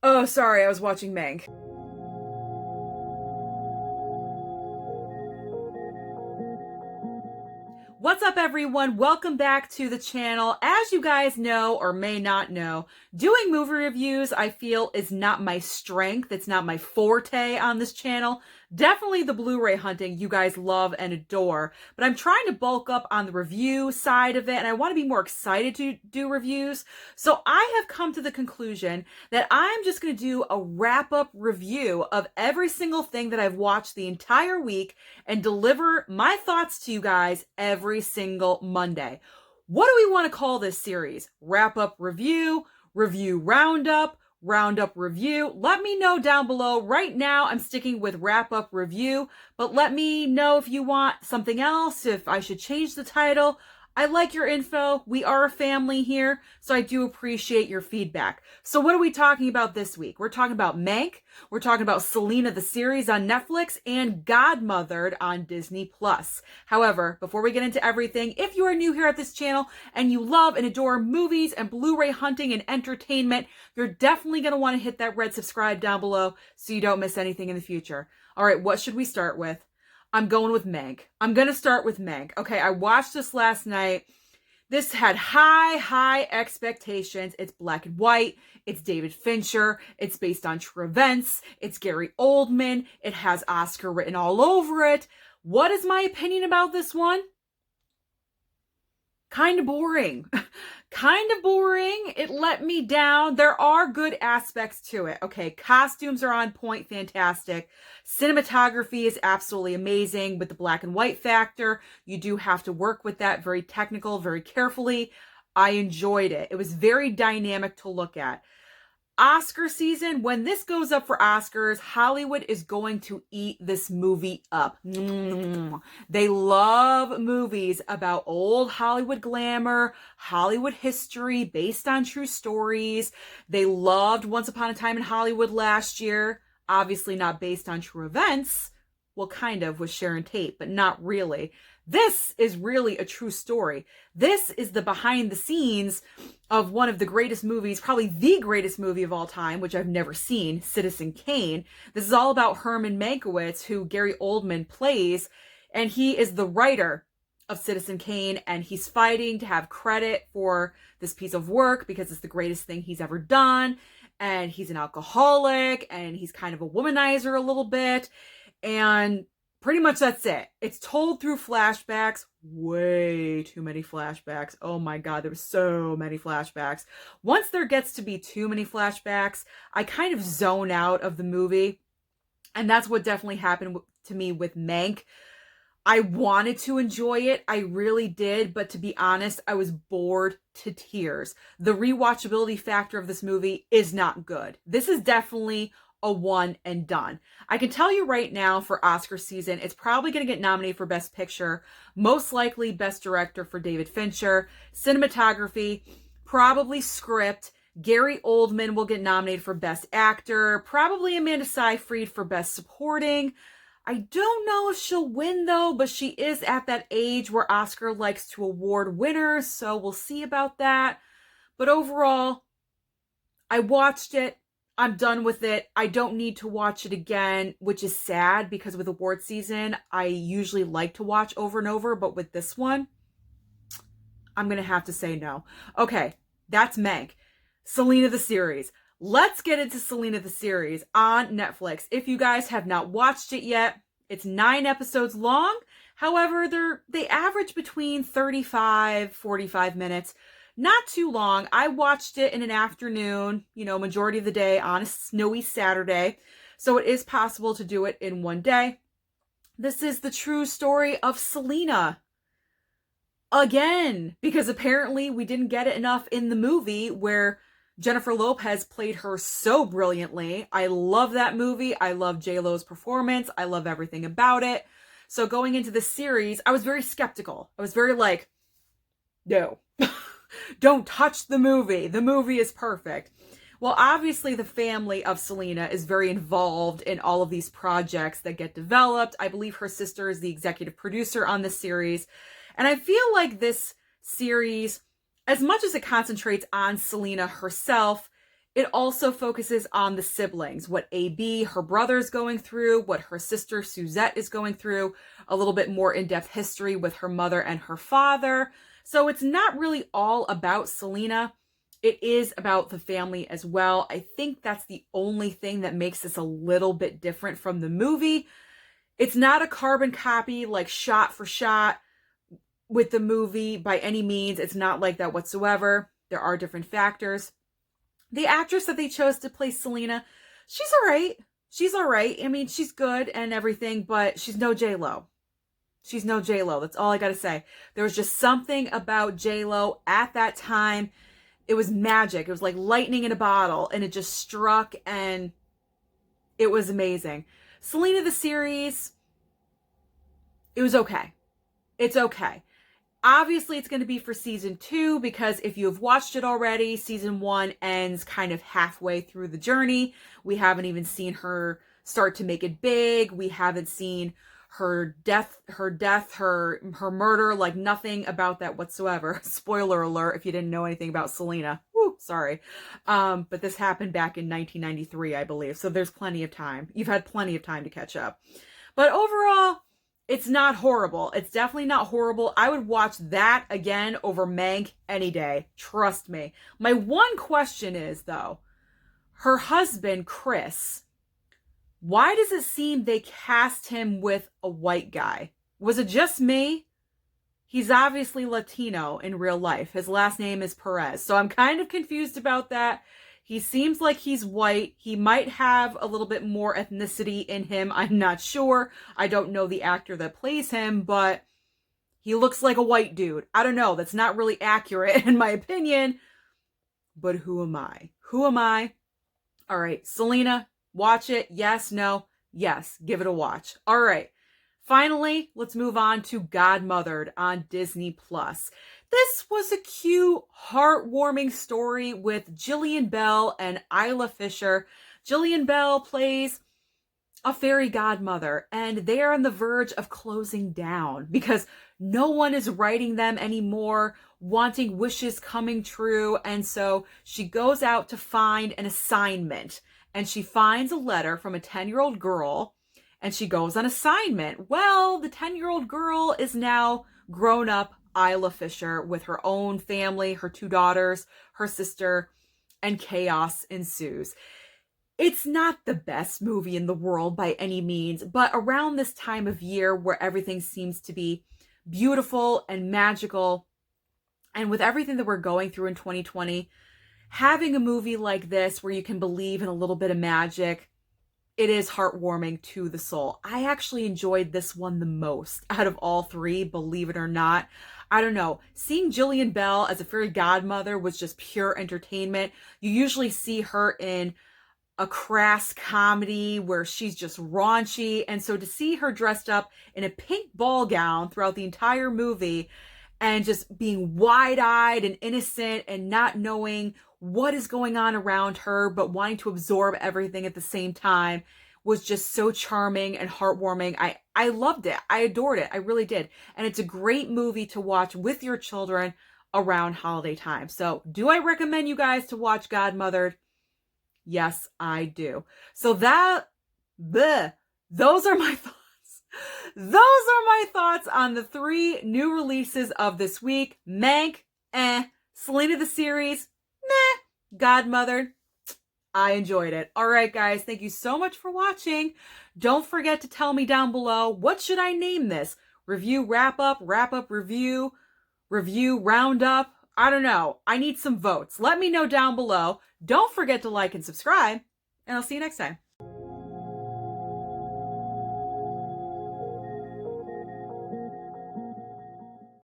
Oh, sorry, I was watching Mank. What's up, everyone? Welcome back to the channel. As you guys know or may not know, doing movie reviews, I feel, is not my strength. It's not my forte on this channel. Definitely the Blu-ray hunting you guys love and adore, but I'm trying to bulk up on the review side of it, and I want to be more excited to do reviews. So I have come to the conclusion that I'm just going to do a wrap-up review of every single thing that I've watched the entire week and deliver my thoughts to you guys every single Monday. What do we want to call this series? Wrap up review, review roundup, roundup review? Let me know down below. Right now, I'm sticking with wrap up review, but let me know if you want something else, if I should change the title. I like your info. We are a family here, so I do appreciate your feedback. So what are we talking about this week? We're talking about Mank. We're talking about Selena the series on Netflix and Godmothered on Disney+. However, before we get into everything, if you are new here at this channel and you love and adore movies and Blu-ray hunting and entertainment, you're definitely going to want to hit that red subscribe down below so you don't miss anything in the future. All right, what should we start with? I'm going with Mank. I'm going to start with Mank. Okay, I watched this last night. This had high expectations. It's black and white. It's David Fincher. It's based on true events. It's Gary Oldman. It has Oscar written all over it. What is my opinion about this one? Kind of boring. Kind of boring. It let me down. There are good aspects to it. Okay, costumes are on point, fantastic. Cinematography is absolutely amazing with the black and white factor. You do have to work with that very technical, very carefully. I enjoyed it. It was very dynamic to look at. Oscar season, when this goes up for Oscars, Hollywood is going to eat this movie up. They love movies about old Hollywood glamour, Hollywood history based on true stories. They loved Once Upon a Time in Hollywood last year, obviously not based on true events. Well, kind of with Sharon Tate, but not really. This is really a true story. This is the behind the scenes of one of the greatest movies, probably the greatest movie of all time, which I've never seen, Citizen Kane. This is all about Herman Mankiewicz, who Gary Oldman plays, and he is the writer of Citizen Kane, and he's fighting to have credit for this piece of work because it's the greatest thing he's ever done, and he's an alcoholic, and he's kind of a womanizer a little bit, and pretty much that's it. It's told through flashbacks. Way too many flashbacks. Oh my God, there were so many flashbacks. Once there gets to be too many flashbacks, I kind of zone out of the movie. And that's what definitely happened to me with Mank. I wanted to enjoy it. I really did. But to be honest, I was bored to tears. The rewatchability factor of this movie is not good. This is definitely a one and done. I can tell you right now for Oscar season, it's probably going to get nominated for Best Picture, most likely Best Director for David Fincher, cinematography, probably script. Gary Oldman will get nominated for Best Actor, probably Amanda Seyfried for Best Supporting. I don't know if she'll win though, but she is at that age where Oscar likes to award winners, so we'll see about that. But overall, I watched it. I'm done with it. I don't need to watch it again, which is sad because with award season, I usually like to watch over and over, but with this one, I'm going to have to say no. Okay, that's Mank. Selena the series. Let's get into Selena the series on Netflix. If you guys have not watched it yet, it's 9 episodes long. However, they average between 35, 45 minutes. Not too long. I watched it in an afternoon, majority of the day on a snowy Saturday. So it is possible to do it in one day. This is the true story of Selena. Again, because apparently we didn't get it enough in the movie where Jennifer Lopez played her so brilliantly. I love that movie. I love J-Lo's performance. I love everything about it. So going into this series, I was very skeptical. I was very like, no. Don't touch the movie. The movie is perfect. Well, obviously the family of Selena is very involved in all of these projects that get developed. I believe her sister is the executive producer on this series. And I feel like this series, as much as it concentrates on Selena herself, It also focuses on the siblings, what AB, her brother's going through, what her sister Suzette is going through, a little bit more in-depth history with her mother and her father. So it's not really all about Selena. It is about the family as well. I think that's the only thing that makes this a little bit different from the movie. It's not a carbon copy, like shot for shot with the movie by any means. It's not like that whatsoever. There are different factors. The actress that they chose to play Selena, she's all right. She's all right. I mean, she's good and everything, but she's no J-Lo. She's no J-Lo. That's all I got to say. There was just something about J-Lo at that time. It was magic. It was like lightning in a bottle, and it just struck, and it was amazing. Selena the series, it was okay. It's okay. Obviously, it's going to be for season 2, because if you have watched it already, season 1 ends kind of halfway through the journey. We haven't even seen her start to make it big. We haven't seen her death, her murder, like nothing about that whatsoever. Spoiler alert if you didn't know anything about Selena. Woo, sorry. But this happened back in 1993, I believe. So there's plenty of time. You've had plenty of time to catch up. But overall, it's not horrible. It's definitely not horrible. I would watch that again over Mank any day. Trust me. My one question is, though, her husband, Chris, why does it seem they cast him with a white guy? Was it just me? He's obviously Latino in real life. His last name is Perez. So I'm kind of confused about that. He seems like he's white. He might have a little bit more ethnicity in him. I'm not sure. I don't know the actor that plays him, but he looks like a white dude. I don't know. That's not really accurate in my opinion. But who am I? Who am I? All right, Selena, watch it. Yes, no, yes, give it a watch. All right. Finally, let's move on to Godmothered on Disney Plus. This was a cute, heartwarming story with Jillian Bell and Isla Fisher. Jillian Bell plays a fairy godmother, and they are on the verge of closing down because no one is writing them anymore, wanting wishes coming true. And so she goes out to find an assignment, and she finds a letter from a 10-year-old girl, and she goes on assignment. Well, the 10-year-old girl is now grown up Isla Fisher with her own family, her 2 daughters, her sister, and chaos ensues. It's not the best movie in the world by any means, but around this time of year where everything seems to be beautiful and magical, and with everything that we're going through in 2020, having a movie like this where you can believe in a little bit of magic, it is heartwarming to the soul. I actually enjoyed this one the most out of all 3, believe it or not. I don't know. Seeing Jillian Bell as a fairy godmother was just pure entertainment. You usually see her in a crass comedy where she's just raunchy. And so to see her dressed up in a pink ball gown throughout the entire movie and just being wide-eyed and innocent and not knowing what is going on around her, but wanting to absorb everything at the same time was just so charming and heartwarming. I loved it. I adored it. I really did. And it's a great movie to watch with your children around holiday time. So do I recommend you guys to watch Godmothered? Yes, I do. So those are my thoughts. Those are my thoughts on the 3 new releases of this week. Mank, Selena the series, meh. Godmothered, I enjoyed it. All right, guys, thank you so much for watching. Don't forget to tell me down below, what should I name this? Review wrap-up, wrap-up review, review roundup? I don't know. I need some votes. Let me know down below. Don't forget to like and subscribe, and I'll see you next time.